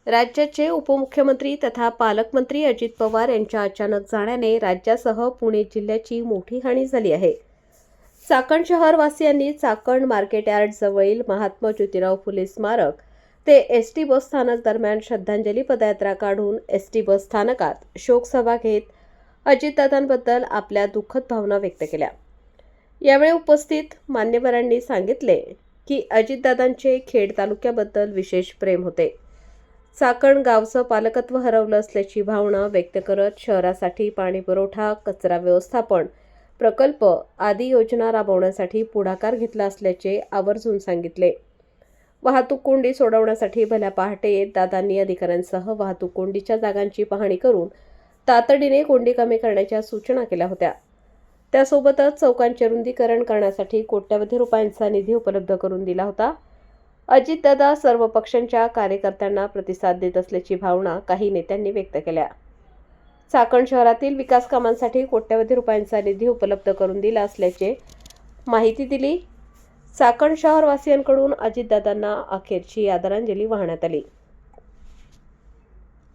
राज्याचे उपमुख्यमंत्री तथा पालकमंत्री अजित पवार यांच्या अचानक जाण्याने राज्यासह पुणे जिल्ह्याची मोठी हानी झाली आहे. चाकण शहरवासियांनी चाकण मार्केट यार्ड जवळील महात्मा ज्योतिराव फुले स्मारक ते एसटी बस स्थानक दरम्यान श्रद्धांजली पदयात्रा काढून एसटी बस स्थानकात शोकसभा घेत अजितदादांबद्दल आपल्या दुःखद भावना व्यक्त केल्या. यावेळी उपस्थित मान्यवरांनी सांगितले की अजितदादांचे खेड तालुक्याबद्दल विशेष प्रेम होते. चाकण गावचं पालकत्व हरवलं असल्याची भावना व्यक्त करत शहरासाठी पाणी पुरवठा, कचरा व्यवस्थापन प्रकल्प आदी योजना राबवण्यासाठी पुढाकार घेतला असल्याचे आवर्जून सांगितले. वाहतूक कोंडी सोडवण्यासाठी भल्या पहाटे दादांनी अधिकाऱ्यांसह वाहतूक कोंडीच्या जागांची पाहणी करून तातडीने कोंडी कमी करण्याच्या सूचना केल्या होत्या. त्यासोबतच चौकांचे रुंदीकरण करण्यासाठी कोट्यवधी रुपयांचा निधी उपलब्ध करून दिला होता. अजितदादा सर्व पक्षांच्या कार्यकर्त्यांना प्रतिसाद देत असल्याची भावना काही नेत्यांनी व्यक्त केल्या. चाकण शहरातील विकास कामांसाठी कोट्यवधी रुपयांचा निधी उपलब्ध करून दिला असल्याची माहिती दिली. चाकण शहरवासियांकडून अजितदादांना अखेरची आदरांजली वाहण्यात आली.